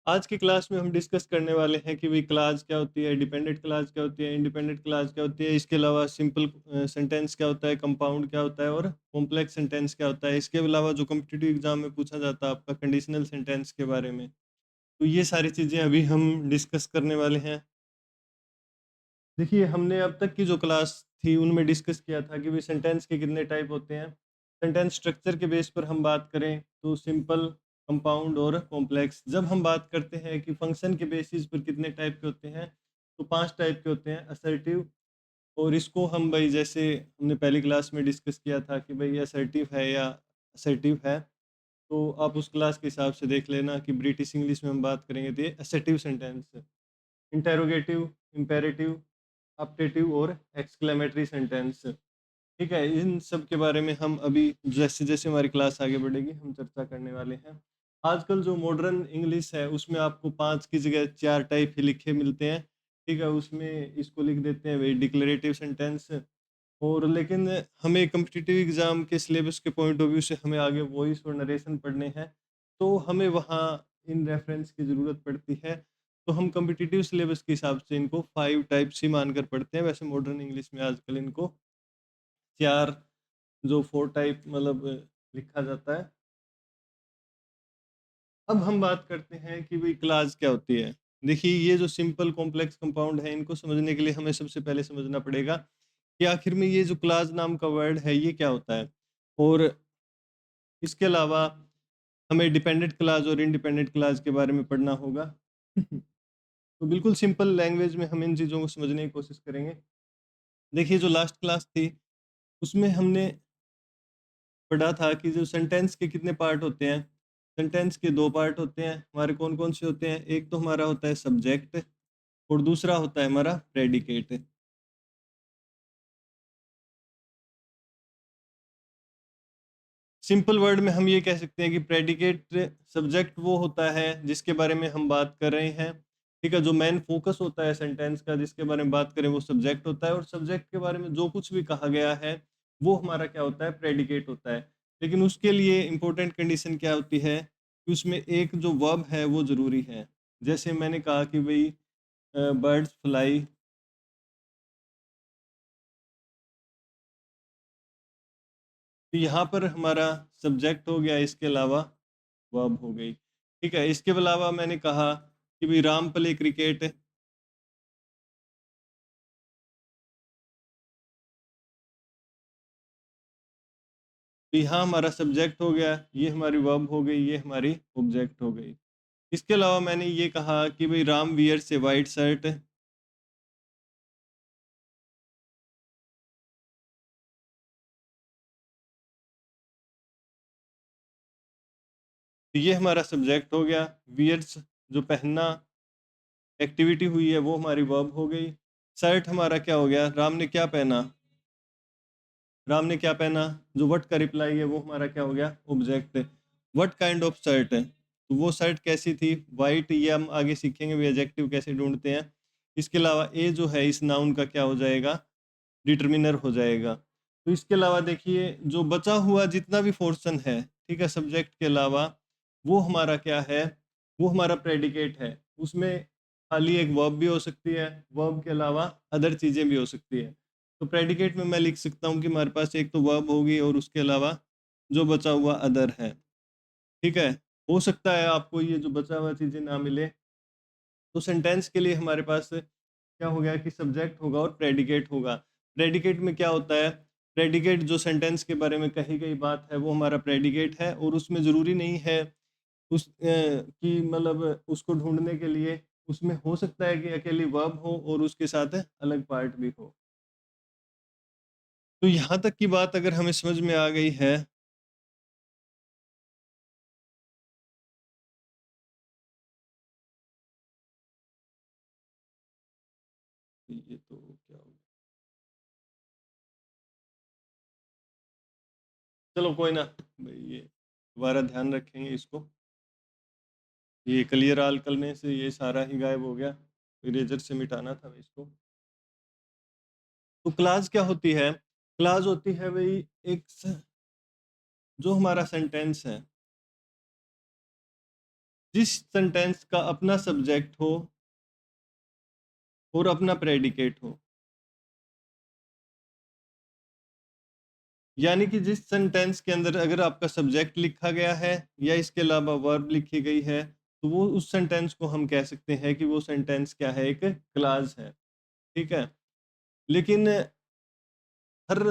आज की क्लास में हम डिस्कस करने वाले हैं कि भाई क्लास क्या होती है, डिपेंडेंट क्लास क्या होती है, इंडिपेंडेंट क्लास क्या होती है, इसके अलावा सिंपल सेंटेंस क्या होता है, कंपाउंड क्या होता है और कॉम्प्लेक्स सेंटेंस क्या होता है। इसके अलावा जो कॉम्पिटिटिव एग्जाम में पूछा जाता है आपका कंडीशनल सेंटेंस के बारे में। तो ये सारी चीज़ें अभी हम डिस्कस करने वाले हैं। देखिए, हमने अब तक की जो क्लास थी उनमें डिस्कस किया था कि भाई सेंटेंस के कितने टाइप होते हैं। सेंटेंस स्ट्रक्चर के बेस पर हम बात करें तो सिंपल, कंपाउंड और कॉम्प्लेक्स। जब हम बात करते हैं कि फंक्शन के बेसिस पर कितने टाइप के होते हैं, तो 5 टाइप के होते हैं। असर्टिव, और इसको हम भाई जैसे हमने पहली क्लास में डिस्कस किया था कि भाई असर्टिव है या असर्टिव है, तो आप उस क्लास के हिसाब से देख लेना कि ब्रिटिश इंग्लिश में हम बात करेंगे तो ये असर्टिव सेंटेंस है। इंटेरोगेटिव, इम्पेरेटिव, अपटेटिव और एक्सक्लेमेटरी सेंटेंस। ठीक है, इन सब के बारे में हम अभी जैसे जैसे हमारी क्लास आगे बढ़ेगी हम चर्चा करने वाले हैं। आजकल जो मॉडर्न इंग्लिश है उसमें आपको 5 की जगह 4 टाइप ही लिखे मिलते हैं। ठीक है, उसमें इसको लिख देते हैं वही डिक्लेरेटिव सेंटेंस। और लेकिन हमें कॉम्पिटिटिव एग्जाम के सिलेबस के पॉइंट ऑफ व्यू से हमें आगे वॉइस और नरेशन पढ़ने हैं, तो हमें वहाँ इन रेफरेंस की ज़रूरत पड़ती है। तो हम कॉम्पिटिटिव सिलेबस के हिसाब से इनको 5 टाइप्स ही मानकर पढ़ते हैं। वैसे मॉडर्न इंग्लिश में आजकल इनको 4 जो 4 टाइप मतलब लिखा जाता है। अब हम बात करते हैं कि भाई क्लास क्या होती है। देखिए, ये जो सिंपल, कॉम्प्लेक्स, कंपाउंड है, इनको समझने के लिए हमें सबसे पहले समझना पड़ेगा कि आखिर में ये जो क्लास नाम का वर्ड है ये क्या होता है। और इसके अलावा हमें डिपेंडेंट क्लास और इंडिपेंडेंट क्लास के बारे में पढ़ना होगा। तो बिल्कुल सिंपल लैंग्वेज में हम इन चीज़ों को समझने की कोशिश करेंगे। देखिए, जो लास्ट क्लास थी उसमें हमने पढ़ा था कि जो सेंटेंस के कितने पार्ट होते हैं। सेंटेंस के 2 पार्ट होते हैं। हमारे कौन-कौन से होते हैं? एक तो हमारा होता है सब्जेक्ट और दूसरा होता है हमारा प्रेडिकेट। सिंपल वर्ड में हम ये कह सकते हैं कि प्रेडिकेट सब्जेक्ट वो होता है जिसके बारे में हम बात कर रहे हैं। ठीक है, जो मेन फोकस होता है सेंटेंस का जिसके बारे में बात करें वो सब्जेक्ट होता है, और सब्जेक्ट के बारे में जो कुछ भी कहा गया है वो हमारा क्या होता है? प्रेडिकेट होता है। लेकिन उसके लिए इंपॉर्टेंट कंडीशन क्या होती है कि उसमें एक जो वर्ब है वो ज़रूरी है। जैसे मैंने कहा कि भई बर्ड्स फ्लाई, तो यहाँ पर हमारा सब्जेक्ट हो गया, इसके अलावा वर्ब हो गई। ठीक है, इसके अलावा मैंने कहा कि भई राम प्ले क्रिकेट, तो यहाँ हमारा सब्जेक्ट हो गया, ये हमारी वर्ब हो गई, ये हमारी ऑब्जेक्ट हो गई। इसके अलावा मैंने ये कहा कि भई Ram wears a white shirt, तो ये हमारा सब्जेक्ट हो गया। वियर्स जो पहनना एक्टिविटी हुई है वो हमारी वर्ब हो गई। शर्ट हमारा क्या हो गया? राम ने क्या पहना? राम ने क्या पहना? जो व्हाट का रिप्लाई है वो हमारा क्या हो गया? Object. What kind of shirt है, तो वो शर्ट कैसी थी? वाइट। ये हम आगे सीखेंगे भी एडजेक्टिव कैसे ढूंढते हैं। इसके अलावा ए जो है इस नाउन का क्या हो जाएगा? डिटर्मिनर हो जाएगा। तो इसके अलावा देखिए, जो बचा हुआ जितना भी पोर्शन है, ठीक है, सब्जेक्ट के अलावा, वो हमारा क्या है? वो हमारा प्रेडिकेट है। उसमें खाली एक वर्ब भी हो सकती है, वर्ब के अलावा अदर चीज़ें भी हो सकती है। तो प्रेडिकेट में मैं लिख सकता हूँ कि हमारे पास एक तो वर्ब होगी और उसके अलावा जो बचा हुआ अदर है। ठीक है? हो सकता है आपको ये जो बचा हुआ चीज़ें ना मिले, तो सेंटेंस के लिए हमारे पास क्या हो गया कि सब्जेक्ट होगा और प्रेडिकेट होगा। प्रेडिकेट में क्या होता है? प्रेडिकेट जो सेंटेंस के बारे में कही गई बात है वो हमारा प्रेडिकेट है, और उसमें ज़रूरी नहीं है कि मतलब उसको ढूँढने के लिए उसमें हो सकता है कि अकेली वर्ब हो और उसके साथ अलग पार्ट भी हो। तो यहाँ तक की बात अगर हमें समझ में आ गई है, ये तो क्या हो गया? चलो कोई ना, भई ये दोबारा ध्यान रखेंगे इसको। ये क्लियर ऑल करने से ये सारा ही गायब हो गया। इरेज़र से मिटाना था इसको। तो क्लास क्या होती है? क्लास होती है भई एक स जो हमारा सेंटेंस है, जिस सेंटेंस का अपना सब्जेक्ट हो और अपना प्रेडिकेट हो। यानी कि जिस सेंटेंस के अंदर अगर आपका सब्जेक्ट लिखा गया है या इसके अलावा वर्ब लिखी गई है, तो वो उस सेंटेंस को हम कह सकते हैं कि वो सेंटेंस क्या है, एक क्लॉज है। ठीक है? लेकिन हर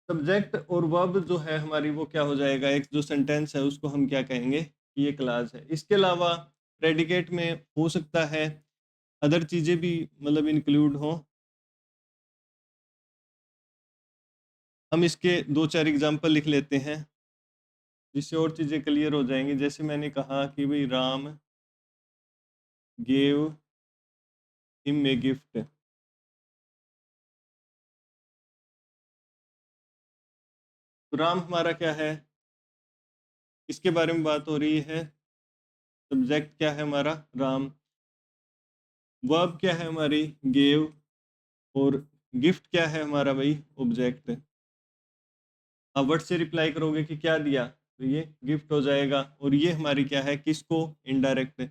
सब्जेक्ट और वर्ब जो है हमारी, वो क्या हो जाएगा, एक जो सेंटेंस है उसको हम क्या कहेंगे कि ये क्लॉज है। इसके अलावा प्रेडिकेट में हो सकता है अदर चीज़ें भी मतलब इंक्लूड हों। हम इसके 2-4 एग्ज़ाम्पल लिख लेते हैं, जिससे और चीज़ें क्लियर हो जाएँगी। जैसे मैंने कहा कि भई Ram gave him a gift. तो राम हमारा क्या है? किसके बारे में बात हो रही है? सब्जेक्ट क्या है हमारा? राम। वर्ब क्या है हमारी? गेव। और गिफ्ट क्या है हमारा भाई? ऑब्जेक्ट। आप वर्ड से रिप्लाई करोगे कि क्या दिया? तो ये गिफ्ट हो जाएगा। और ये हमारी क्या है? किसको? इनडायरेक्ट।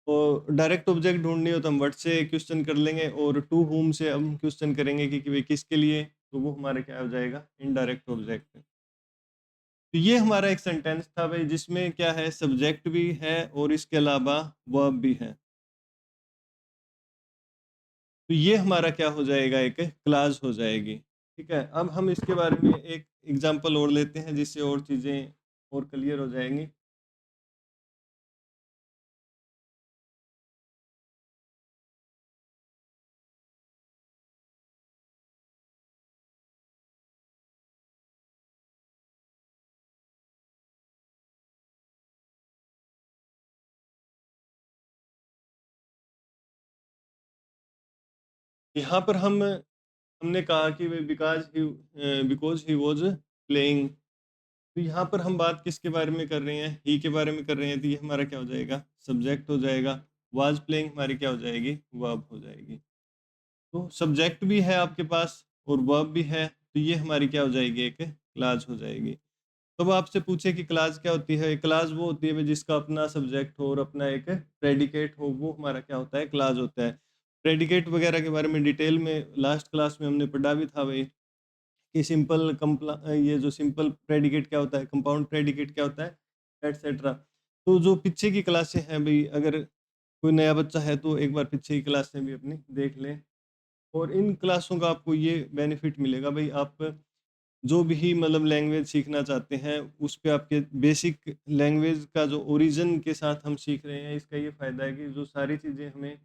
और डायरेक्ट ऑब्जेक्ट ढूँढनी हो तो हम व्हाट से क्वेश्चन कर लेंगे, और टू व्हॉम से हम क्वेश्चन करेंगे कि भाई किसके लिए, तो वो हमारा क्या हो जाएगा? Indirect object. तो ये हमारा एक सेंटेंस था भाई, जिसमें क्या है, सब्जेक्ट भी है और इसके अलावा वर्ब भी है। तो ये हमारा क्या हो जाएगा? एक क्लॉज हो जाएगी। ठीक है? अब हम इसके बारे में एक एग्जांपल और लेते हैं, जिससे और चीज़ें और क्लियर हो जाएँगी। यहाँ पर हमने कहा कि भई बिकॉज़ ही वाज़ प्लेइंग। तो यहाँ पर हम बात किसके बारे में कर रहे हैं? ही के बारे में कर रहे हैं, तो ये हमारा क्या हो जाएगा? सब्जेक्ट हो जाएगा। वाज़ प्लेइंग हमारी क्या हो जाएगी? वर्ब हो जाएगी। तो सब्जेक्ट भी है आपके पास और वर्ब भी है, तो ये हमारी क्या हो जाएगी? एक क्लॉज़ हो जाएगी। तो अब आपसे पूछे कि क्लॉज़ क्या होती है? क्लॉज़ वो होती है भई जिसका अपना सब्जेक्ट हो और अपना एक प्रेडिकेट हो, वो हमारा क्या होता है? क्लॉज़ होता है। प्रेडिकेट वगैरह के बारे में डिटेल में लास्ट क्लास में हमने पढ़ा भी था भई, कि ये जो सिंपल प्रेडिकेट क्या होता है, कंपाउंड प्रेडिकेट क्या होता है, एटसेट्रा। तो जो पीछे की क्लासें हैं भई, अगर कोई नया बच्चा है तो एक बार पीछे की क्लासें भी अपनी देख लें। और इन क्लासों का आपको ये बेनिफिट मिलेगा भई, आप जो भी मतलब लैंग्वेज सीखना चाहते हैं, उस पे आपके बेसिक लैंग्वेज का जो ओरिजिन के साथ हम सीख रहे हैं, इसका ये फ़ायदा है कि जो सारी चीज़ें हमें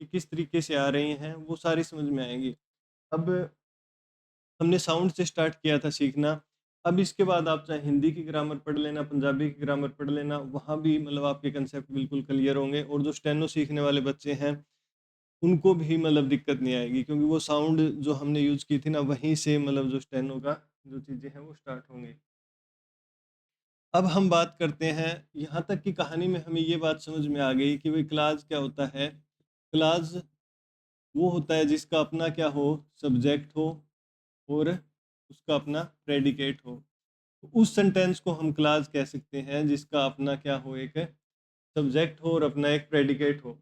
कि किस तरीके से आ रही हैं, वो सारी समझ में आएँगी। अब हमने साउंड से स्टार्ट किया था सीखना। अब इसके बाद आप चाहे हिंदी की ग्रामर पढ़ लेना, पंजाबी की ग्रामर पढ़ लेना, वहाँ भी मतलब आपके कंसेप्ट बिल्कुल क्लियर होंगे, और जो स्टेनो सीखने वाले बच्चे हैं, उनको भी मतलब दिक्कत नहीं आएगी, क्योंकि वो साउंड जो हमने यूज़ की थी ना, वहीं से मतलब जो स्टेनो का जो चीज़ें हैं वो स्टार्ट होंगी। अब हम बात करते हैं, यहाँ तक की कहानी में हमें ये बात समझ में आ गई कि भाई क्लास क्या होता है। क्लास वो होता है जिसका अपना क्या हो, सब्जेक्ट हो और उसका अपना प्रेडिकेट हो। तो उस सेंटेंस को हम क्लास कह सकते हैं जिसका अपना क्या हो, एक सब्जेक्ट हो और अपना एक प्रेडिकेट हो।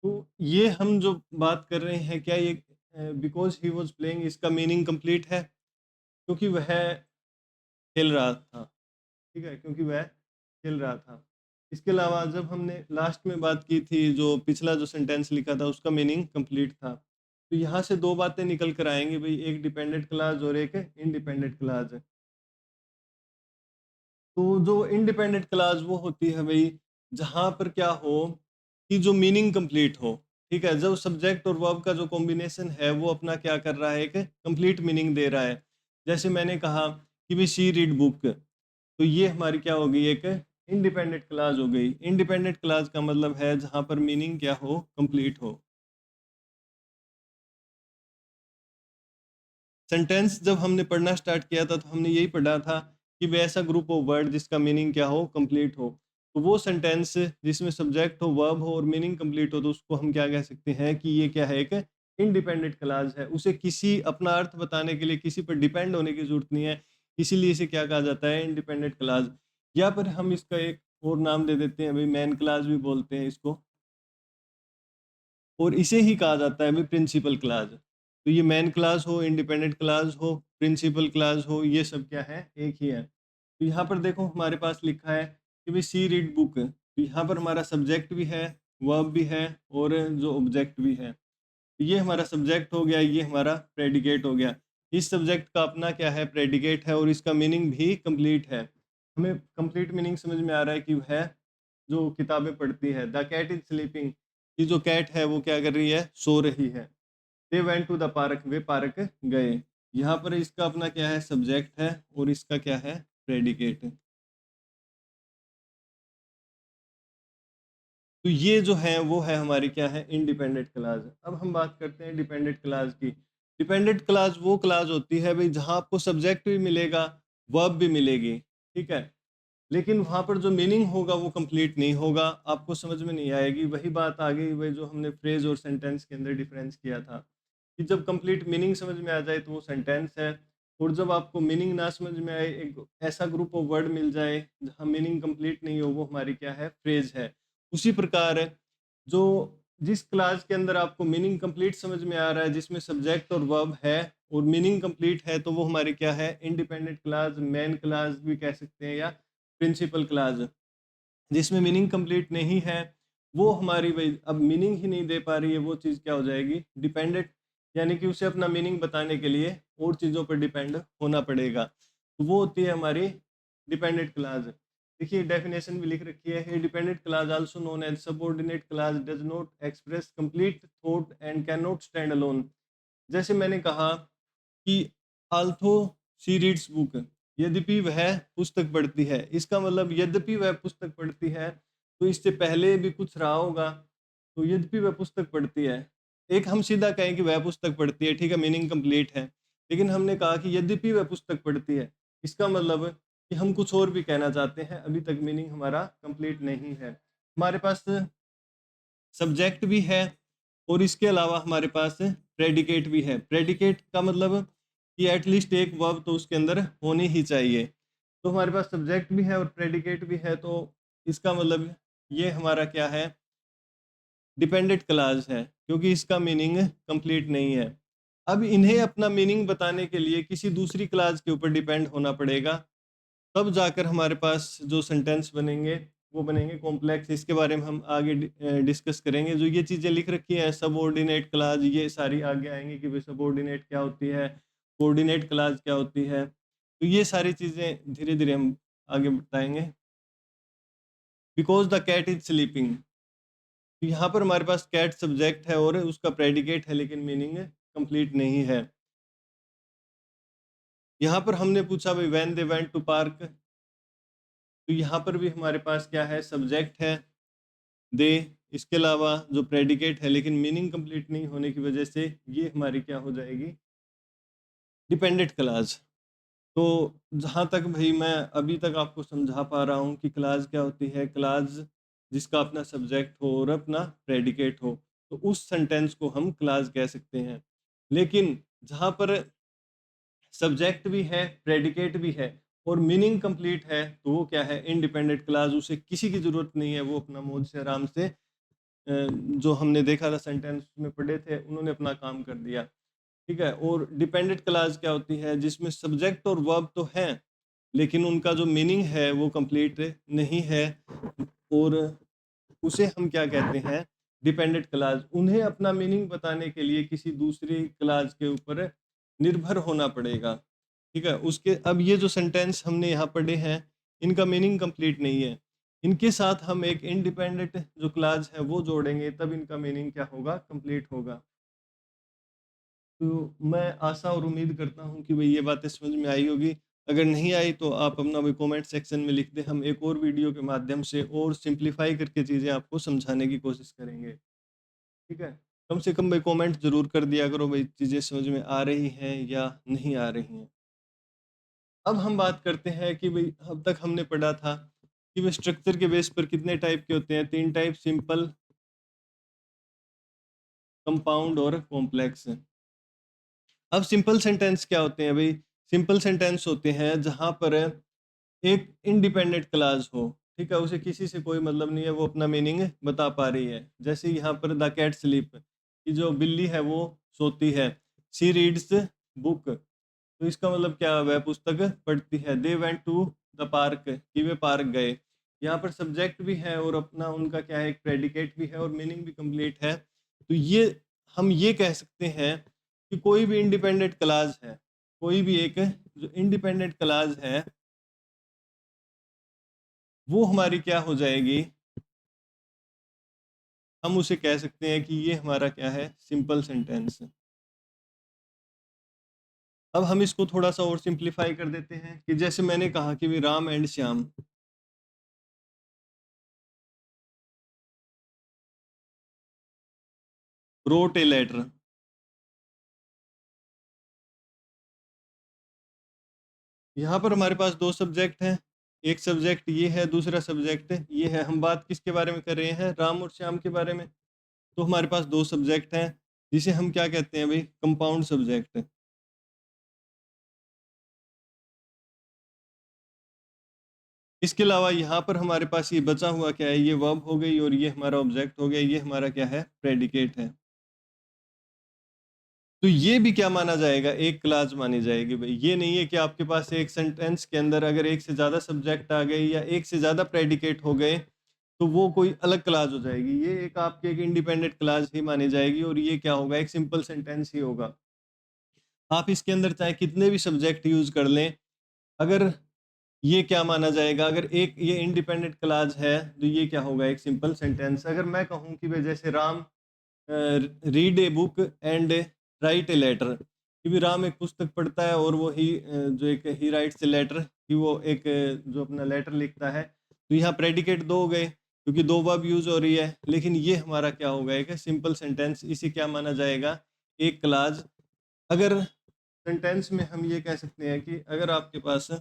तो ये हम जो बात कर रहे हैं, क्या ये बिकॉज़ ही वाज़ प्लेइंग, इसका मीनिंग कंप्लीट है? क्योंकि वह खेल रहा था। ठीक है? क्योंकि वह खेल रहा था। इसके अलावा जब हमने लास्ट में बात की थी, जो पिछला जो सेंटेंस लिखा था उसका मीनिंग कंप्लीट था। तो यहाँ से 2 बातें निकल कर आएँगी भई, एक डिपेंडेंट क्लॉज़ और एक इंडिपेंडेंट क्लॉज़। तो जो इंडिपेंडेंट क्लॉज़ वो होती है भई, जहाँ पर क्या हो कि जो मीनिंग कंप्लीट हो। ठीक है? जब सब्जेक्ट और वर्ब का जो कॉम्बिनेशन है वो अपना क्या कर रहा है, एक कंप्लीट मीनिंग दे रहा है। जैसे मैंने कहा कि भई शी रीड बुक, तो ये हमारी क्या हो गई, एक इंडिपेंडेंट क्लॉज़ हो गई। इंडिपेंडेंट क्लॉज़ का मतलब है जहाँ पर मीनिंग क्या हो, कंप्लीट हो। सेंटेंस जब हमने पढ़ना स्टार्ट किया था, तो हमने यही पढ़ा था कि वे ऐसा ग्रुप ऑफ वर्ड जिसका मीनिंग क्या हो, कंप्लीट हो। तो वो सेंटेंस जिसमें सब्जेक्ट हो, वर्ब हो और मीनिंग कंप्लीट हो, तो उसको हम क्या कह सकते हैं कि ये क्या है, एक इंडिपेंडेंट क्लॉज है। उसे किसी अपना अर्थ बताने के लिए किसी पर डिपेंड होने की ज़रूरत नहीं है, इसीलिए इसे क्या कहा जाता है, इंडिपेंडेंट क्लॉज। या फिर हम इसका एक और नाम दे देते हैं भाई, मेन क्लास भी बोलते हैं इसको, और इसे ही कहा जाता है भाई प्रिंसिपल क्लास। तो ये मेन क्लास हो, इंडिपेंडेंट क्लास हो, प्रिंसिपल क्लास हो, ये सब क्या है, एक ही है। तो यहाँ पर देखो हमारे पास लिखा है कि भाई सी रीड बुक, तो यहाँ पर हमारा सब्जेक्ट भी है, वर्ब भी है, और जो ऑब्जेक्ट भी है। तो ये हमारा सब्जेक्ट हो गया, ये हमारा प्रेडिकेट हो गया। इस सब्जेक्ट का अपना क्या है, प्रेडिकेट है, और इसका मीनिंग भी कंप्लीट है। हमें कंप्लीट मीनिंग समझ में आ रहा है कि वह जो किताबें पढ़ती है। द कैट इज स्लीपिंग, कि जो कैट है वो क्या कर रही है, सो रही है। They went to the park, वे पार्क गए। यहाँ पर इसका अपना क्या है, सब्जेक्ट है, और इसका क्या है, प्रेडिकेट। तो ये जो है वो है हमारी क्या है, इंडिपेंडेंट क्लास। अब हम बात करते हैं डिपेंडेंट क्लास की। डिपेंडेंट क्लास वो क्लास होती है भाई जहाँ आपको सब्जेक्ट भी मिलेगा, वर्ब भी मिलेगी, ठीक है, लेकिन वहाँ पर जो मीनिंग होगा वो कंप्लीट नहीं होगा, आपको समझ में नहीं आएगी। वही बात आ गई वही जो हमने फ्रेज और सेंटेंस के अंदर डिफरेंस किया था, कि जब कंप्लीट मीनिंग समझ में आ जाए तो वो सेंटेंस है, और जब आपको मीनिंग ना समझ में आए, एक ऐसा ग्रुप ऑफ वर्ड मिल जाए जहाँ मीनिंग कंप्लीट नहीं हो, वो हमारी क्या है, फ्रेज है। उसी प्रकार जो जिस क्लास के अंदर आपको मीनिंग कंप्लीट समझ में आ रहा है, जिसमें सब्जेक्ट और वर्ब है और मीनिंग कंप्लीट है, तो वो हमारी क्या है, इंडिपेंडेंट क्लास, मेन क्लास भी कह सकते हैं, या प्रिंसिपल क्लास। जिसमें मीनिंग कंप्लीट नहीं है, वो हमारी भाई अब मीनिंग ही नहीं दे पा रही है, वो चीज़ क्या हो जाएगी, डिपेंडेंट, यानी कि उसे अपना मीनिंग बताने के लिए और चीज़ों पर डिपेंड होना पड़ेगा। तो वो होती है हमारी डिपेंडेंट क्लास। देखिए डेफिनेशन भी लिख रखी है, dependent clause also known as subordinate clause does not express complete thought and can not stand alone. जैसे मैंने कहा कि आल्थो शी रीड्स बुक, यद्यपि वह पुस्तक पढ़ती है, इसका मतलब यद्यपि वह पुस्तक पढ़ती है, तो इससे पहले भी कुछ रहा होगा। तो यद्यपि वह पुस्तक पढ़ती है, एक हम सीधा कहें कि वह पुस्तक पढ़ती है, ठीक है, मीनिंग कंप्लीट है। लेकिन हमने कहा कि यद्यपि वह पुस्तक पढ़ती है, इसका मतलब कि हम कुछ और भी कहना चाहते हैं, अभी तक मीनिंग हमारा कंप्लीट नहीं है। हमारे पास सब्जेक्ट भी है, और इसके अलावा हमारे पास प्रेडिकेट भी है। प्रेडिकेट का मतलब कि एटलीस्ट एक वर्ब तो उसके अंदर होनी ही चाहिए। तो हमारे पास सब्जेक्ट भी है और प्रेडिकेट भी है, तो इसका मतलब ये हमारा क्या है, डिपेंडेंट क्लास है, क्योंकि इसका मीनिंग कंप्लीट नहीं है। अब इन्हें अपना मीनिंग बताने के लिए किसी दूसरी क्लास के ऊपर डिपेंड होना पड़ेगा, तब जाकर हमारे पास जो सेंटेंस बनेंगे वो बनेंगे कॉम्प्लेक्स। इसके बारे में हम आगे डिस्कस करेंगे। जो ये चीज़ें लिख रखी हैं, सबऑर्डिनेट क्लास, ये सारी आगे आएंगी कि भाई सबऑर्डिनेट क्या होती है, कोऑर्डिनेट क्लास क्या होती है, तो ये सारी चीज़ें धीरे धीरे हम आगे बताएंगे। Because the cat is sleeping, तो यहाँ पर हमारे पास कैट सब्जेक्ट है और उसका प्रेडिकेट है, लेकिन मीनिंग कंप्लीट नहीं है। यहाँ पर हमने पूछा भाई when they went to park, तो यहाँ पर भी हमारे पास क्या है, सब्जेक्ट है दे, इसके अलावा जो प्रेडिकेट है, लेकिन मीनिंग कंप्लीट नहीं होने की वजह से ये हमारी क्या हो जाएगी, डिपेंडेंट क्लास। तो जहाँ तक भाई मैं अभी तक आपको समझा पा रहा हूँ कि क्लास क्या होती है, क्लास जिसका अपना सब्जेक्ट हो और अपना प्रेडिकेट हो, तो उस सेंटेंस को हम क्लास कह सकते हैं। लेकिन जहाँ पर सब्जेक्ट भी है, प्रेडिकेट भी है, और मीनिंग कंप्लीट है, तो वो क्या है, इंडिपेंडेंट क्लास। उसे किसी की जरूरत नहीं है, वो अपना मौज से आराम से जो हमने देखा था सेंटेंस में पढ़े थे, उन्होंने अपना काम कर दिया, ठीक है। और डिपेंडेंट क्लास क्या होती है, जिसमें सब्जेक्ट और वर्ब तो हैं, लेकिन उनका जो मीनिंग है वो कंप्लीट नहीं है, और उसे हम क्या कहते हैं, डिपेंडेंट क्लास। उन्हें अपना मीनिंग बताने के लिए किसी दूसरी क्लास के ऊपर निर्भर होना पड़ेगा, ठीक है। उसके अब ये जो सेंटेंस हमने यहाँ पढ़े हैं, इनका मीनिंग कंप्लीट नहीं है, इनके साथ हम एक इंडिपेंडेंट जो क्लास है वो जोड़ेंगे, तब इनका मीनिंग क्या होगा, कंप्लीट होगा। तो मैं आशा और उम्मीद करता हूँ कि भाई ये बातें समझ में आई होगी। अगर नहीं आई तो आप अपना भाई कमेंट सेक्शन में लिख दें, हम एक और वीडियो के माध्यम से और सिंप्लीफाई करके चीज़ें आपको समझाने की कोशिश करेंगे, ठीक है। कम से कम भाई कमेंट जरूर कर दिया करो भाई, चीज़ें समझ में आ रही हैं या नहीं आ रही हैं। अब हम बात करते हैं कि भाई अब तक हमने पढ़ा था कि भाई स्ट्रक्चर के बेस पर कितने टाइप के होते हैं, तीन टाइप, सिंपल, कंपाउंड और कॉम्प्लेक्स। अब सिंपल सेंटेंस क्या होते हैं भाई, सिंपल सेंटेंस होते हैं जहां पर एक इंडिपेंडेंट क्लास हो, ठीक है, उसे किसी से कोई मतलब नहीं है, वो अपना मीनिंग बता पा रही है। जैसे यहाँ पर द कैट स्लीप, कि जो बिल्ली है वो सोती है। शी रीड्स बुक, तो इसका मतलब क्या, वह पुस्तक पढ़ती है। They went to the park, कि वे पार्क गए। यहाँ पर सब्जेक्ट भी है और अपना उनका क्या है, एक प्रेडिकेट भी है और मीनिंग भी कंप्लीट है। तो ये हम ये कह सकते हैं कि कोई भी इंडिपेंडेंट क्लास है, कोई भी एक जो इंडिपेंडेंट क्लास है वो हमारी क्या हो जाएगी, हम उसे कह सकते हैं कि ये हमारा क्या है, सिंपल सेंटेंस। अब हम इसको थोड़ा सा और सिंप्लीफाई कर देते हैं कि जैसे मैंने कहा कि भी Ram and Shyam, wrote a letter. यहाँ पर हमारे पास दो सब्जेक्ट हैं, एक सब्जेक्ट ये है, दूसरा सब्जेक्ट ये है। हम बात किसके बारे में कर रहे हैं, राम और श्याम के बारे में। तो हमारे पास दो सब्जेक्ट हैं जिसे हम क्या कहते हैं भाई, कंपाउंड सब्जेक्ट। इसके अलावा यहाँ पर हमारे पास ये बचा हुआ क्या है, ये वर्ब हो गई और ये हमारा ऑब्जेक्ट हो गया, ये हमारा क्या है, प्रेडिकेट है। तो ये भी क्या माना जाएगा, एक क्लास मानी जाएगी भाई। ये नहीं है कि आपके पास एक सेंटेंस के अंदर अगर एक से ज्यादा सब्जेक्ट आ गए या एक से ज्यादा प्रेडिकेट हो गए तो वो कोई अलग क्लास हो जाएगी। ये एक आपके एक इंडिपेंडेंट क्लास ही मानी जाएगी और ये क्या होगा, एक सिंपल सेंटेंस ही होगा। आप इसके अंदर चाहे कितने भी सब्जेक्ट यूज कर लें, अगर ये क्या माना जाएगा, अगर एक ये इंडिपेंडेंट क्लास है तो ये क्या होगा, एक सिंपल सेंटेंस। अगर मैं कहूँ कि भाई जैसे Ram read a book and write a letter, कि भी राम एक पुस्तक पढ़ता है और वो जो एक ही राइट्स ए लेटर, कि वो एक जो अपना लेटर लिखता है। तो यहाँ प्रेडिकेट दो हो गए क्योंकि दो वर्ब यूज हो रही है, लेकिन ये हमारा क्या होगा, एक सिंपल सेंटेंस। इसे क्या माना जाएगा, एक क्लास। अगर सेंटेंस में हम ये कह सकते हैं कि अगर आपके पास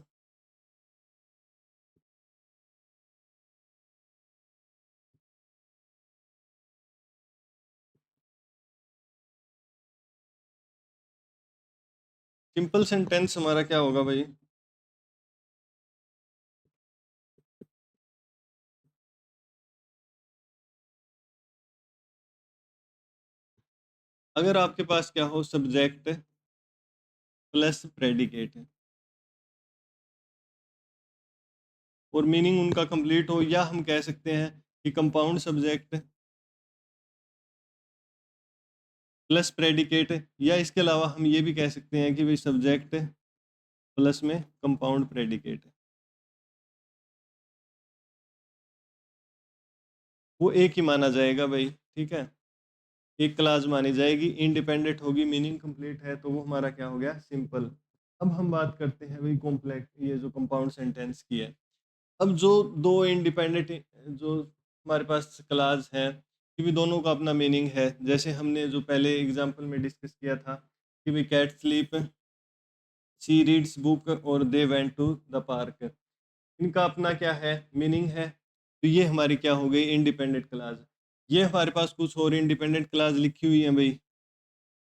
सिंपल सेंटेंस हमारा क्या होगा भाई, अगर आपके पास क्या हो, सब्जेक्ट प्लस प्रेडिकेट और मीनिंग उनका कंप्लीट हो, या हम कह सकते हैं कि कंपाउंड सब्जेक्ट प्लस प्रेडिकेट, या इसके अलावा हम ये भी कह सकते हैं कि भाई सब्जेक्ट प्लस में कंपाउंड प्रेडिकेट, वो एक ही माना जाएगा भाई। ठीक है, एक क्लास मानी जाएगी, इंडिपेंडेंट होगी, मीनिंग कंप्लीट है, तो वो हमारा क्या हो गया, सिंपल। अब हम बात करते हैं भाई कॉम्प्लेक्स, ये जो कंपाउंड सेंटेंस की है। अब जो दो इंडिपेंडेंट जो हमारे पास क्लास हैं, कि भी दोनों का अपना मीनिंग है। जैसे हमने जो पहले एग्जांपल में डिस्कस किया था कि भी cat sleep, she reads book और they went to the park, इनका अपना क्या है, मीनिंग है। तो ये हमारी क्या हो गई, इंडिपेंडेंट क्लास। ये हमारे पास कुछ और इंडिपेंडेंट क्लास लिखी हुई है भाई।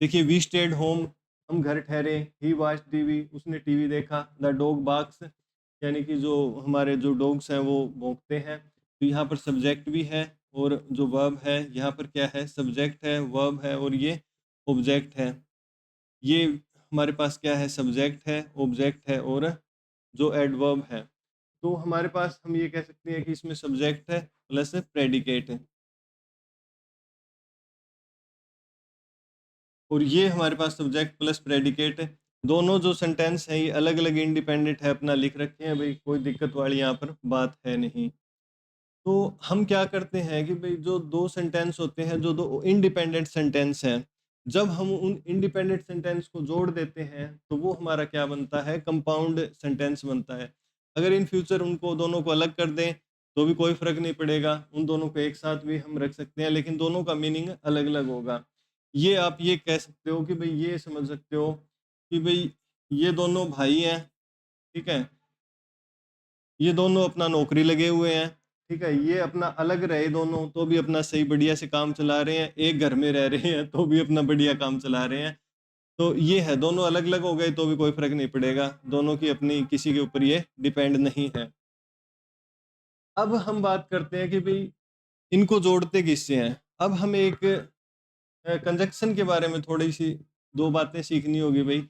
देखिए, वी स्टेड होम, हम घर ठहरे। ही वॉच टीवी, उसने टीवी देखा। द डॉग बार्क्स, यानी कि जो हमारे जो डॉग्स हैं वो भौंकते हैं। तो यहाँ पर सब्जेक्ट भी है और जो वर्ब है, यहाँ पर क्या है, सब्जेक्ट है, वर्ब है और ये ऑब्जेक्ट है। ये हमारे पास क्या है, सब्जेक्ट है, ऑब्जेक्ट है और जो एडवर्ब है। तो हमारे पास हम ये कह सकते हैं कि इसमें सब्जेक्ट है प्लस प्रेडिकेट है, और ये हमारे पास सब्जेक्ट प्लस प्रेडिकेट है। दोनों जो सेंटेंस हैं ये अलग अलग इंडिपेंडेंट है, अपना लिख रखे हैं भाई, कोई दिक्कत वाली यहाँ पर बात है नहीं। तो हम क्या करते हैं कि भाई जो दो सेंटेंस होते हैं, जो दो इंडिपेंडेंट सेंटेंस हैं, जब हम उन इंडिपेंडेंट सेंटेंस को जोड़ देते हैं तो वो हमारा क्या बनता है, कंपाउंड सेंटेंस बनता है। अगर इन फ्यूचर उनको दोनों को अलग कर दें तो भी कोई फर्क नहीं पड़ेगा, उन दोनों को एक साथ भी हम रख सकते हैं, लेकिन दोनों का मीनिंग अलग अलग होगा। ये आप ये कह सकते हो कि भाई, ये समझ सकते हो कि भाई ये दोनों भाई हैं, ठीक है, ये दोनों अपना नौकरी लगे हुए हैं, ठीक है, ये अपना अलग रहे दोनों तो भी अपना सही बढ़िया से काम चला रहे हैं, एक घर में रह रहे हैं तो भी अपना बढ़िया काम चला रहे हैं। तो ये है, दोनों अलग-अलग हो गए तो भी कोई फ़र्क नहीं पड़ेगा, दोनों की अपनी किसी के ऊपर ये डिपेंड नहीं है। अब हम बात करते हैं कि भई इनको जोड़ते किससे हैं? अब हमें एक कंजक्शन के बारे में थोड़ी-सी 2 बातें सीखनी होगी भई।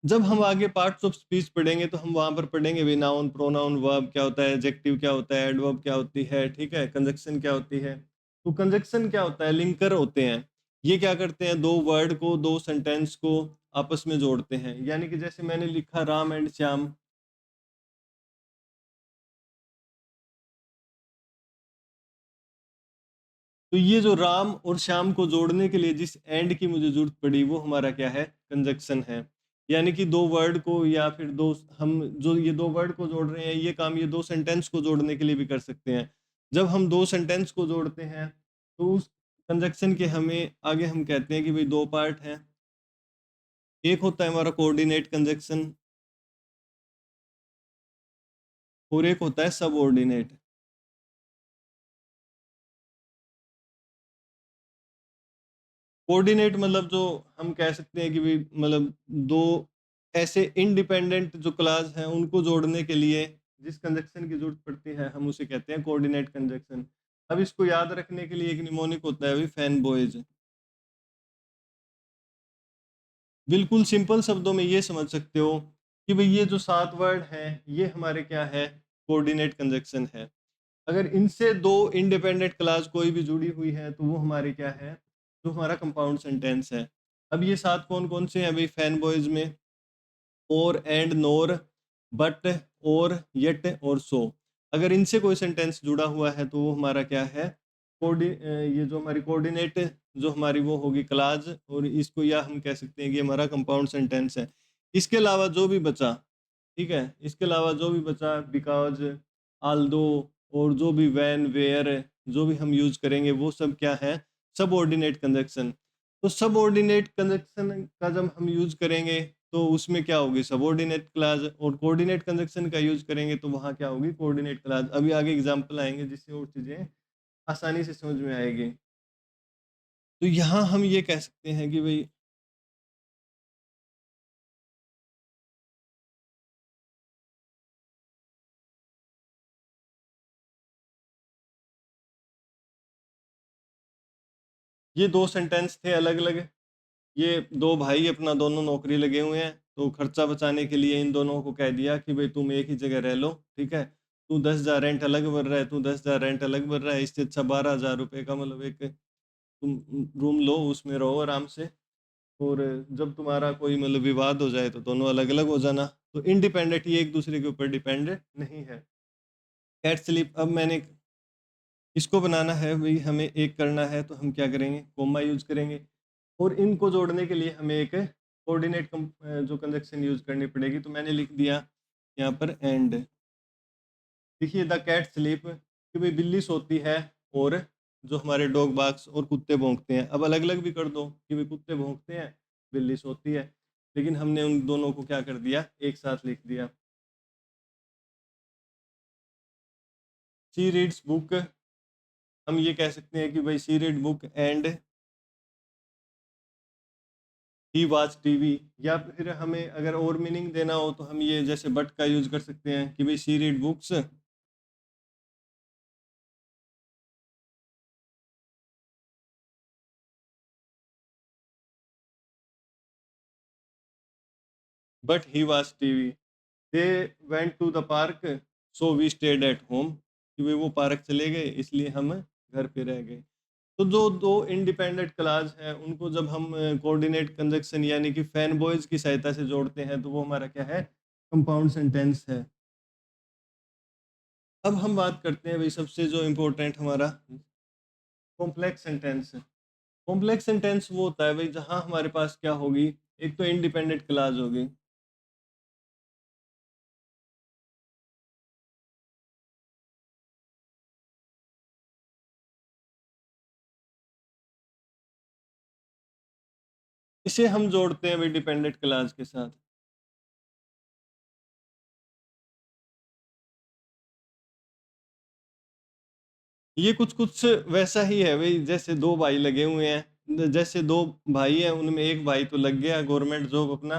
जब हम आगे पार्ट्स ऑफ स्पीच पढ़ेंगे तो हम वहाँ पर पढ़ेंगे भी नाउन, प्रोनाउन, वर्ब क्या होता है, एडजेक्टिव क्या होता है, एडवर्ब क्या होती है, ठीक है? कंजक्शन क्या होती है? तो कंजक्शन क्या होता है? लिंकर होते हैं। ये क्या करते हैं? 2 वर्ड को, 2 सेंटेंस को आपस में जोड़ते हैं। यानी कि जैसे मैंने लिखा राम एंड श्याम, तो ये जो राम और श्याम को जोड़ने के लिए जिस एंड की मुझे ज़रूरत पड़ी वो हमारा क्या है? कंजक्शन है। यानी कि 2 वर्ड को या फिर 2 हम जो ये 2 वर्ड को जोड़ रहे हैं ये काम ये 2 सेंटेंस को जोड़ने के लिए भी कर सकते हैं। जब हम 2 सेंटेंस को जोड़ते हैं तो उस कंजक्शन के हमें आगे हम कहते हैं कि भई 2 पार्ट हैं। एक होता है हमारा कोऑर्डिनेट कंजक्शन और एक होता है सबऑर्डिनेट। कोऑर्डिनेट मतलब जो हम कह सकते हैं कि भई मतलब 2 ऐसे इंडिपेंडेंट जो क्लॉज़ हैं, उनको जोड़ने के लिए जिस कंजक्शन की ज़रूरत पड़ती है, हम उसे कहते हैं कोऑर्डिनेट कंजक्शन। अब इसको याद रखने के लिए एक निमोनिक होता है भई फैन बॉयज़। बिल्कुल सिंपल शब्दों में ये समझ सकते हो कि भई ये जो 7 वर्ड हैं, ये हमारे क्या है? कोऑर्डिनेट कंजक्शन है। अगर इनसे 2 इंडिपेंडेंट क्लॉज़ कोई भी जुड़ी हुई है, तो वो हमारे क्या है? जो हमारा कंपाउंड सेंटेंस है। अब ये 7 कौन-कौन से हैं भई फैन बॉयज़ में? और, एंड, नोर, बट, और, येट और सो। अगर इनसे कोई सेंटेंस जुड़ा हुआ है तो वो हमारा क्या है? ये जो हमारी कोऑर्डिनेट जो हमारी वो होगी क्लॉज़ और इसको या हम कह सकते हैं कि हमारा कंपाउंड सेंटेंस है। इसके अलावा जो भी बचा, ठीक है? इसके अलावा जो भी बचा बिकॉज़, ऑल्दो और जो भी व्हेन, वेयर जो भी हम यूज़ करेंगे वो सब क्या है? Subordinate conjunction. तो सबऑर्डिनेट कंजंक्शन का जब हम यूज़ करेंगे तो उसमें क्या होगी? सबऑर्डिनेट क्लॉज़ और कोऑर्डिनेट कंजंक्शन का यूज़ करेंगे तो वहाँ क्या होगी? Coordinate clause. अभी आगे एग्ज़ाम्पल आएँगे जिससे और चीज़ें आसानी से समझ में आएगी। तो यहाँ हम ये कह सकते हैं कि भई ये 2 सेंटेंस थे अलग-अलग। ये 2 भाई अपना दोनों नौकरी लगे हुए हैं, तो खर्चा बचाने के लिए इन दोनों को कह दिया कि भई तुम एक ही जगह रह लो, ठीक है? तू 10,000 रेंट अलग भर रहा है, तू 10,000 रेंट अलग भर रहा है, इससे अच्छा 12,000 रुपए का मतलब एक तुम रूम लो, उसमें रहो आराम से और जब तुम्हारा कोई मतलब विवाद हो जाए तो दोनों अलग-अलग हो जाना। तो इंडिपेंडेंट ये एक-दूसरे के ऊपर डिपेंड नहीं है। कैट स्लीप अब मैंने इसको बनाना है भई हमें एक करना है तो हम क्या करेंगे? कॉमा यूज़ करेंगे और इनको जोड़ने के लिए हमें एक कोऑर्डिनेट जो कंजक्शन यूज़ करनी पड़ेगी तो मैंने लिख दिया यहाँ पर एंड। देखिए द कैट स्लीप कि भई बिल्ली सोती है और जो हमारे डॉग बार्क्स और कुत्ते भौंकते हैं। अब अलग-अलग भी कर दो कि भई कुत्ते भौंकते हैं, बिल्ली सोती है। लेकिन हमने उन दोनों को क्या कर दिया? एक साथ लिख दिया। शी रीड्स बुक हम ये कह सकते हैं कि भई she read book and he watch TV या फिर हमें अगर और मीनिंग देना हो तो हम ये जैसे बट का यूज़ कर सकते हैं कि भई she read books but he watch TV. They went to the park so we stayed at home कि भई वो पार्क चले गए इसलिए हम घर पे रह गए। तो जो 2 इंडिपेंडेंट क्लास हैं उनको जब हम कोऑर्डिनेट कंजंक्शन यानी कि फैन बॉयज़ की सहायता से जोड़ते हैं तो वो हमारा क्या है? कंपाउंड सेंटेंस है। अब हम बात करते हैं भई सबसे जो इम्पोर्टेंट हमारा कॉम्प्लेक्स सेंटेंस। कॉम्प्लेक्स सेंटेंस वो होता है भई जहाँ हमारे पास क्या होगी? एक तो इंडिपेंडेंट क्लॉज़ होगी। इसे हम जोड़ते हैं भई डिपेंडेंट क्लॉज़ के साथ। ये कुछ-कुछ वैसा ही है भई, जैसे 2 भाई लगे हुए हैं। जैसे 2 भाई हैं, उनमें एक भाई तो लग गया गवर्नमेंट जॉब अपना,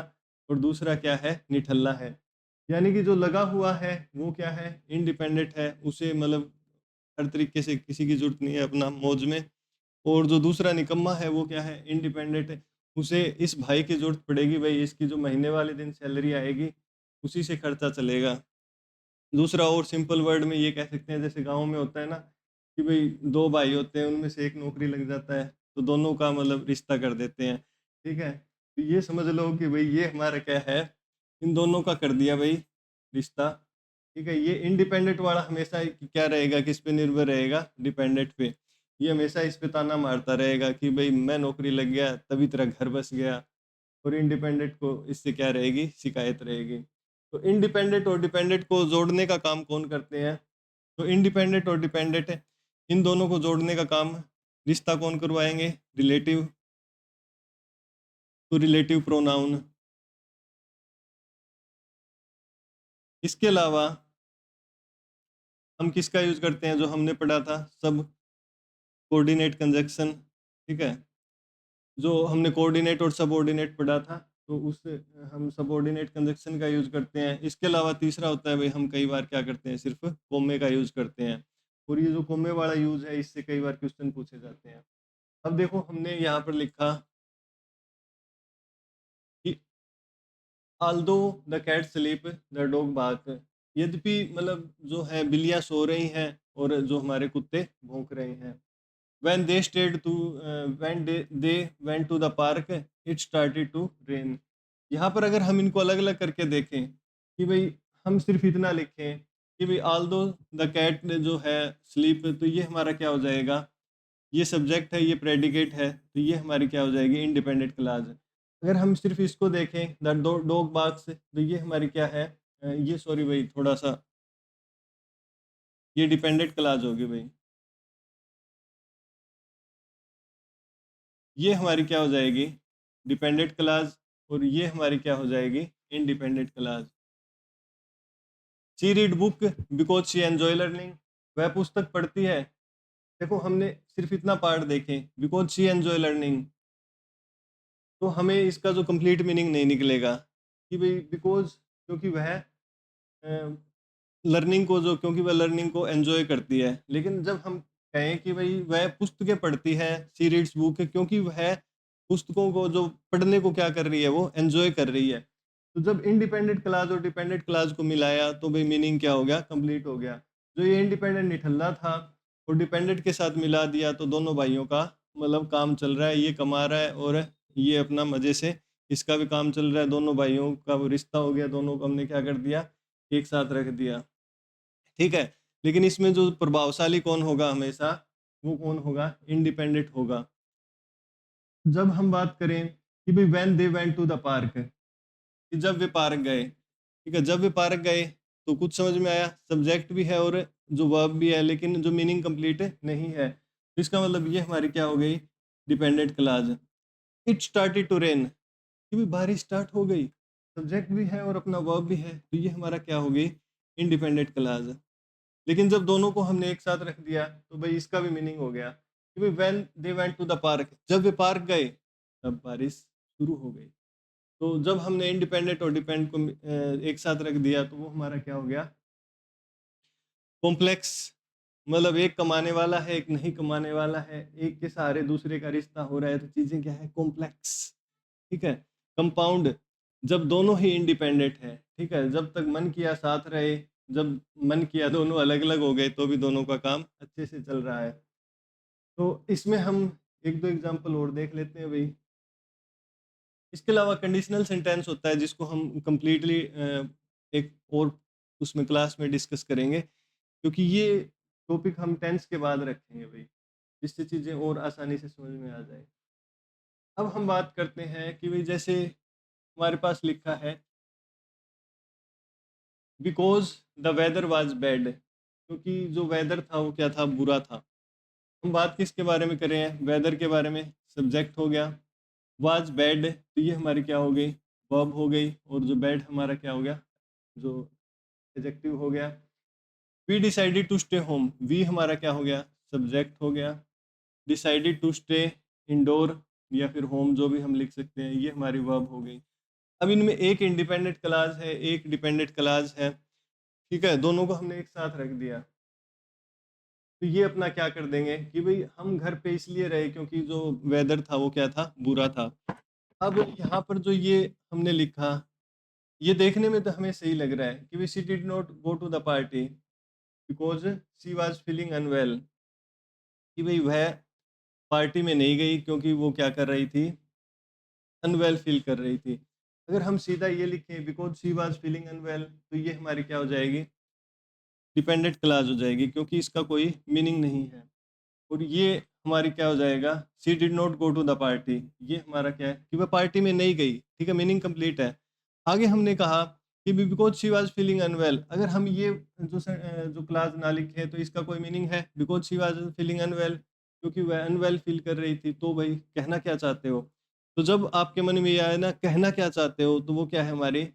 और दूसरा क्या है, निठल्ला है। यानी कि जो लगा हुआ है वो क्या है, इंडिपेंडेंट है, उसे मतलब हर तरीके से किसी की ज़रूरत नहीं है अपना मौज में। और जो दूसरा निकम्मा है वो क्या है, इंडिपेंडेंट है। उसे इस भाई की ज़रूरत पड़ेगी भई, इसकी जो महीने वाले दिन सैलरी आएगी, उसी से खर्चा चलेगा। दूसरा और सिंपल वर्ड में ये कह सकते हैं, जैसे गाँव में होता है ना कि भई 2 भाई होते हैं, उनमें से एक नौकरी लग जाता है, तो दोनों का मतलब रिश्ता कर देते हैं, ठीक है? तो ये समझ लो कि भई ये हमारा क्या है, इन दोनों का कर दिया भई रिश्ता, ठीक है? ये इंडिपेंडेंट वाला हमेशा क्या रहेगा, किस पे निर्भर रहेगा? डिपेंडेंट पे। ये हमेशा इस पे ताना मारता रहेगा कि भई मैं नौकरी लग गया, तभी तेरा घर बस गया। और इंडिपेंडेंट को इससे क्या रहेगी, शिकायत रहेगी। तो इंडिपेंडेंट और डिपेंडेंट को जोड़ने का काम कौन करते हैं? तो इंडिपेंडेंट और डिपेंडेंट इन दोनों को जोड़ने का काम रिश्ता कौन करवाएँगे? रिलेटिव, तो रिलेटिव प्रोनाउन। इसके अलावा हम किसका यूज़ करते हैं, जो हमने पढ़ा था, सबऑर्डिनेट कंजंक्शन, ठीक है? जो हमने कोऑर्डिनेट और सबऑर्डिनेट पढ़ा था, तो उससे हम सबऑर्डिनेट कंजंक्शन का यूज़ करते हैं। इसके अलावा तीसरा होता है भई, हम कई बार क्या करते हैं, सिर्फ़ कॉमे का यूज़ करते हैं। और ये जो कॉमे वाला यूज़ है, इससे कई बार क्वेश्चन पूछे जाते हैं। अब देखो हमने यहाँ पर लिखा कि although the cat sleep the dog bark, यद्यपि मतलब जो है बिल्लियाँ सो रही हैं और जो हमारे कुत्ते भौंक रहे हैं। When they stayed to when they went to the park, it started to rain. यहाँ पर अगर हम इनको अलग-अलग करके देखें कि भई हम सिर्फ़ इतना लिखें कि भई ऑल्दो द कैट जो है स्लीप, तो ये हमारा क्या हो जाएगा, ये सब्जेक्ट है, ये प्रेडिकेट है, तो ये हमारी क्या हो जाएगी, इंडिपेंडेंट क्लॉज़। अगर हम सिर्फ़ इसको देखें द डॉग बार्क्स, तो ये हमारी क्या है, ये सॉरी भई थोड़ा-सा, ये डिपेंडेंट क्लॉज़ होगी भई। ये हमारी क्या हो जाएगी, डिपेंडेंट क्लॉज़, और ये हमारी क्या हो जाएगी, independent clause. She read book because she enjoy learning, वह पुस्तक पढ़ती है। देखो हमने सिर्फ़ इतना पार्ट देखें, बिकॉज़ शी एन्जॉय लर्निंग, तो हमें इसका जो कंप्लीट मीनिंग नहीं निकलेगा कि भई बिकॉज़, क्योंकि वह लर्निंग को जो क्योंकि वह लर्निंग को एन्जॉय करती है। लेकिन जब हम कहें कि भई वह पुस्तकें पढ़ती है, शी रीड्स बुक, क्योंकि वह पुस्तकों को जो पढ़ने को क्या कर रही है, वो एन्जॉय कर रही है। तो जब इंडिपेंडेंट क्लॉज़ और डिपेंडेंट क्लॉज़ को मिलाया, तो भई मीनिंग क्या हो गया, कंप्लीट हो गया। जो ये इंडिपेंडेंट निठल्ला था और डिपेंडेंट के साथ मिला दिया, तो दोनों भाइयों का मतलब काम चल रहा है, ये कमा रहा है और ये अपना मज़े से, इसका भी काम चल रहा है, दोनों भाइयों का वो रिश्ता हो गया, दोनों को हमने क्या कर दिया, एक साथ रख दिया। ठीक है? लेकिन इसमें जो प्रभावशाली कौन होगा हमेशा, वो कौन होगा? इंडिपेंडेंट होगा। जब हम बात करें कि भई when they went to the park, कि जब वे पार्क गए, ठीक है? जब वे पार्क गए, तो कुछ समझ में आया, सब्जेक्ट भी है और जो वर्ब भी है, लेकिन जो मीनिंग कंप्लीट नहीं है। तो इसका मतलब ये हमारी क्या हो गई? Dependent clause. It started to rain, कि भई बारिश स्टार्ट हो गई, सब्जेक्ट भी है और अपना वर्ब भी है, तो ये हमारा क्या हो गई? Independent clause. लेकिन जब दोनों को हमने एक साथ रख दिया, तो भाई इसका भी मीनिंग हो गया कि भाई when they went to the park, जब वे पार्क गए तब बारिश शुरू हो गई। तो जब हमने इंडिपेंडेंट और डिपेंड को एक साथ रख दिया, तो वो हमारा क्या हो गया, कॉम्प्लेक्स। मतलब एक कमाने वाला है, एक नहीं कमाने वाला है, एक के सहारे दूसरे का रिश्ता हो रहा है, तो चीजें क्या है, कॉम्प्लेक्स। ठीक है? कंपाउंड, जब दोनों ही इंडिपेंडेंट है, ठीक है, जब तक मन किया साथ रहे, जब मन किया दोनों अलग अलग हो गए, तो भी दोनों का काम अच्छे से चल रहा है। तो इसमें हम एक दो एग्जांपल और देख लेते हैं भाई। इसके अलावा कंडीशनल सेंटेंस होता है, जिसको हम कंप्लीटली एक और उसमें क्लास में डिस्कस करेंगे, क्योंकि ये टॉपिक हम टेंस के बाद रखेंगे भाई, जिससे चीज़ें और आसानी से समझ में आ जाए। अब हम बात करते हैं कि भाई जैसे हमारे पास लिखा है, because the weather was bad, क्योंकि जो वेदर था वो क्या था, बुरा था। हम बात किसके बारे में कर रहे हैं, वेदर के बारे में, सब्जेक्ट हो गया। वाज़ बैड, तो ये हमारी क्या हो गई, वर्ब हो गई, और जो बैड हमारा क्या हो गया, जो एडजेक्टिव हो गया। We decided to stay home, we हमारा क्या हो गया, सब्जेक्ट हो गया, डिसाइडेड टू स्टे इंडोर या फिर होम, जो भी हम लिख सकते हैं, ये हमारी वर्ब हो गई। अब इनमें एक इंडिपेंडेंट क्लाज है, एक डिपेंडेंट क्लाज है, ठीक है, दोनों को हमने एक साथ रख दिया। तो ये अपना क्या कर देंगे कि भाई हम घर पे इसलिए रहे क्योंकि जो वेदर था वो क्या था, बुरा था। अब यहाँ पर जो ये हमने लिखा, ये देखने में तो हमें सही लग रहा है कि she did not go to the party because she was feeling unwell, कि भाई वह पार्टी में नहीं गई क्योंकि वो क्या कर रही थी, अनवेल फील कर रही थी। अगर हम सीधा ये लिखें because she was feeling unwell, तो ये हमारी क्या हो जाएगी, डिपेंडेंट क्लाज हो जाएगी, क्योंकि इसका कोई मीनिंग नहीं है। और ये हमारी क्या हो जाएगा, she did not go to the party, ये हमारा क्या है कि वह पार्टी में नहीं गई, ठीक है, मीनिंग कंप्लीट है। आगे हमने कहा कि because she was feeling unwell, अगर हम ये जो क्लास ना लिखे तो इसका कोई मीनिंग है, because she was feeling unwell, क्योंकि वह अनवेल फील कर रही थी। तो भाई कहना क्या चाहते हो, तो जब आपके मन में ये आए ना कहना क्या चाहते हो, तो वो क्या है, हमारी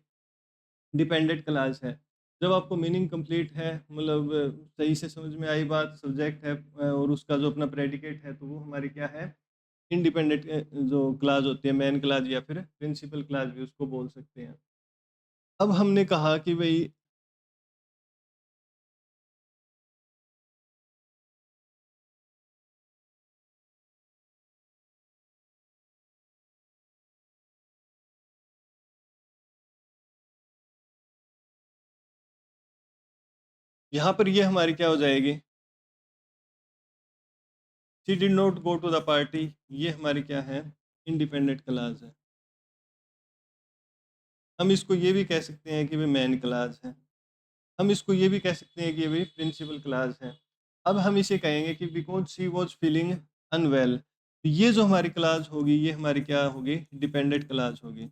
डिपेंडेंट क्लास है। जब आपको मीनिंग कंप्लीट है, मतलब सही से समझ में आई बात, सब्जेक्ट है और उसका जो अपना प्रेडिकेट है, तो वो हमारी क्या है, इंडिपेंडेंट जो क्लास होती है, मेन क्लास या फिर प्रिंसिपल क्लास भी उसको बोल सकते हैं। अब हमने कहा कि भाई यहाँ पर ये हमारी क्या हो जाएगी, she did not go to the party, ये हमारी क्या है, इंडिपेंडेंट क्लास है। हम इसको ये भी कह सकते हैं कि भाई मेन क्लास है, हम इसको ये भी कह सकते हैं कि ये भी प्रिंसिपल क्लास है। अब हम इसे कहेंगे कि because she was feeling unwell, तो ये जो हमारी क्लास होगी ये हमारी क्या होगी, डिपेंडेंट क्लास होगी।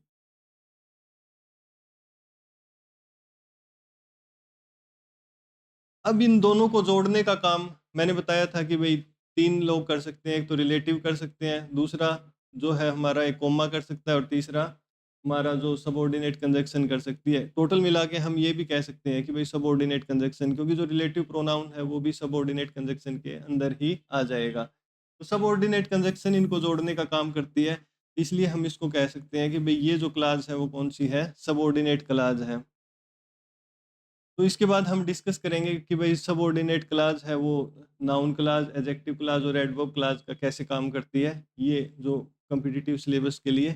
अब इन दोनों को जोड़ने का काम मैंने बताया था कि भाई तीन लोग कर सकते हैं, एक तो रिलेटिव कर सकते हैं, दूसरा जो है हमारा एक कोमा कर सकता है, और तीसरा हमारा जो सबऑर्डिनेट कंजक्शन कर सकती है। टोटल मिला के हम ये भी कह सकते हैं कि भाई सबऑर्डिनेट कंजक्शन, क्योंकि जो रिलेटिव प्रोनाउन है वो भी सबऑर्डिनेट कंजक्शन के अंदर ही आ जाएगा। तो सबऑर्डिनेट कंजक्शन इनको जोड़ने का काम करती है, इसलिए हम इसको कह सकते हैं कि भाई ये जो क्लास है वो कौन सी है, सबऑर्डिनेट क्लास है। तो इसके बाद हम डिस्कस करेंगे कि भाई सबऑर्डिनेट क्लास है वो नाउन क्लास, एडजेक्टिव क्लास और एडवर्ब क्लास का कैसे काम करती है, ये जो कॉम्पिटिटिव सिलेबस के लिए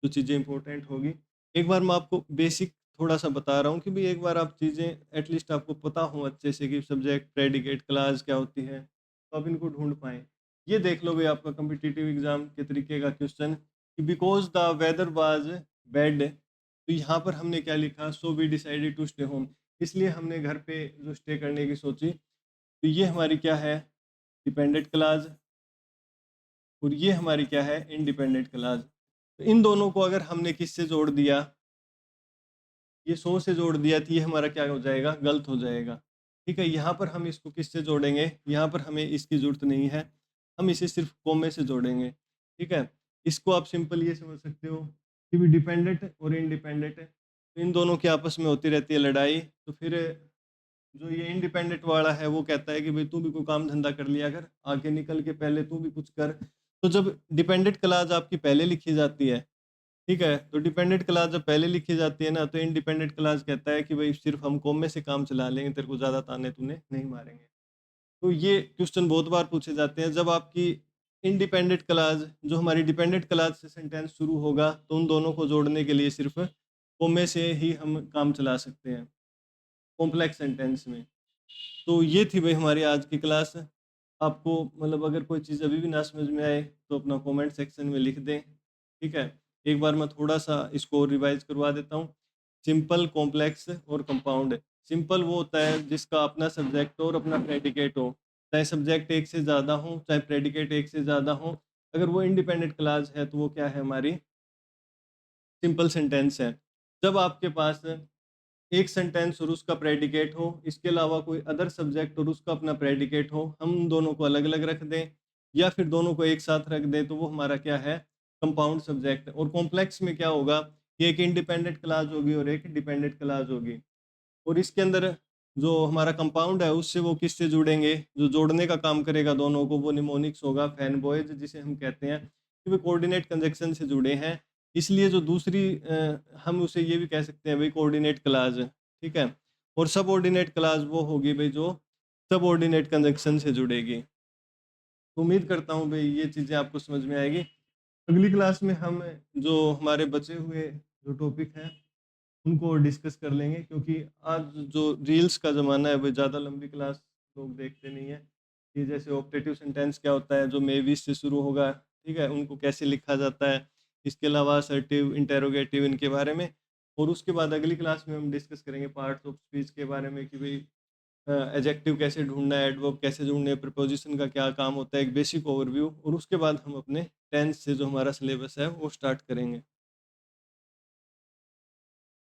जो चीज़ें इंपॉर्टेंट होगी। एक बार मैं आपको बेसिक थोड़ा सा बता रहा हूँ कि भाई एक बार आप चीज़ें एटलीस्ट आपको पता हो अच्छे से कि सब्जेक्ट प्रेडिकेट क्लास क्या होती है, तो आप इनको ढूंढ पाएँ। ये देख लो भाई आपका कॉम्पिटिटिव एग्जाम के तरीके का क्वेश्चन कि because the weather was bad, तो यहाँ पर हमने क्या लिखा, so we decided to stay home, इसलिए हमने घर पे जो स्टे करने की सोची। तो ये हमारी क्या है, डिपेंडेंट क्लास, और ये हमारी क्या है, इंडिपेंडेंट क्लास। तो इन दोनों को अगर हमने किससे जोड़ दिया, ये सो से जोड़ दिया, तो ये हमारा क्या हो जाएगा, गलत हो जाएगा। ठीक है, यहाँ पर हम इसको किससे जोड़ेंगे, यहाँ पर हमें इसकी ज़रूरत नहीं है, हम इसे सिर्फ कोमे से जोड़ेंगे। ठीक है, इसको आप सिंपल ये समझ सकते हो कि भी डिपेंडेंट और इंडिपेंडेंट है, तो इन दोनों की आपस में होती रहती है लड़ाई। तो फिर जो ये इंडिपेंडेंट वाला है वो कहता है कि भाई तू भी कोई काम धंधा कर लिया कर, आगे निकल के पहले तू भी कुछ कर। तो जब डिपेंडेंट क्लास आपकी पहले लिखी जाती है, ठीक है, तो डिपेंडेंट क्लास जब पहले लिखी जाती है ना, तो इंडिपेंडेंट क्लास कहता है कि भाई सिर्फ हम कॉम में से काम चला लेंगे, तेरे को ज़्यादा ताने तूने नहीं मारेंगे। तो ये क्वेश्चन बहुत बार पूछे जाते हैं, जब आपकी इंडिपेंडेंट क्लास जो हमारी डिपेंडेंट क्लास से सेंटेंस शुरू होगा, तो उन दोनों को जोड़ने के लिए सिर्फ कॉमे से ही हम काम चला सकते हैं कॉम्प्लेक्स सेंटेंस में। तो ये थी भाई हमारी आज की क्लास। आपको मतलब अगर कोई चीज़ अभी भी ना समझ में आए तो अपना कमेंट सेक्शन में लिख दें, ठीक है। एक बार मैं थोड़ा सा इसको रिवाइज करवा देता हूँ। सिंपल, कॉम्प्लेक्स और कंपाउंड। सिंपल वो होता है जिसका अपना सब्जेक्ट और अपना प्रेडिकेट हो, चाहे सब्जेक्ट एक से ज़्यादा हो चाहे प्रेडिकेट एक से ज़्यादा हो। अगर वो इंडिपेंडेंट क्लास है तो वो क्या है, हमारी सिंपल सेंटेंस है। जब आपके पास एक सेंटेंस और उसका प्रेडिकेट हो, इसके अलावा कोई अदर सब्जेक्ट और उसका अपना प्रेडिकेट हो, हम उन दोनों को अलग अलग रख दें या फिर दोनों को एक साथ रख दें, तो वो हमारा क्या है, कंपाउंड सब्जेक्ट। और कॉम्प्लेक्स में क्या होगा कि एक इंडिपेंडेंट क्लास होगी और एक डिपेंडेंट क्लास होगी, और इसके अंदर जो हमारा कंपाउंड है उससे वो किससे जुड़ेंगे, जो जोड़ने का काम करेगा दोनों को वो निमोनिक्स होगा, फैनबॉयज़ जिसे हम कहते हैं कि वो कोऑर्डिनेट कंजक्शन से जुड़े हैं। इसलिए जो दूसरी हम उसे ये भी कह सकते हैं भई कोऑर्डिनेट क्लाज़, ठीक है? और सबऑर्डिनेट क्लाज़ वो होगी भई जो सबऑर्डिनेट कंजक्शन से जुड़ेगी। तो उम्मीद करता हूँ भई ये चीज़ें आपको समझ में आएगी। अगली क्लास में हम जो हमारे बचे हुए जो टॉपिक हैं उनको डिस्कस कर लेंगे, क्योंकि आज जो रील्स का ज़माना है वो ज़्यादा लंबी क्लास लोग देखते नहीं हैं। ये जैसे ऑप्टेटिव सेंटेंस क्या होता है, जो मे बी से शुरू होगा, ठीक है? उनको कैसे लिखा जाता है, इसके अलावा असर्टिव, इंटेरोगेटिव इनके बारे में। और उसके बाद अगली क्लास में हम डिस्कस करेंगे पार्ट्स ऑफ स्पीच के बारे में कि भई एडजेक्टिव कैसे ढूँढना है, एडवर्ब कैसे ढूँढने हैं, प्रीपोज़िशन का क्या काम होता है, एक बेसिक ओवरव्यू, और उसके बाद हम अपने टेंस से जो हमारा सिलेबस है वो स्टार्ट करेंगे।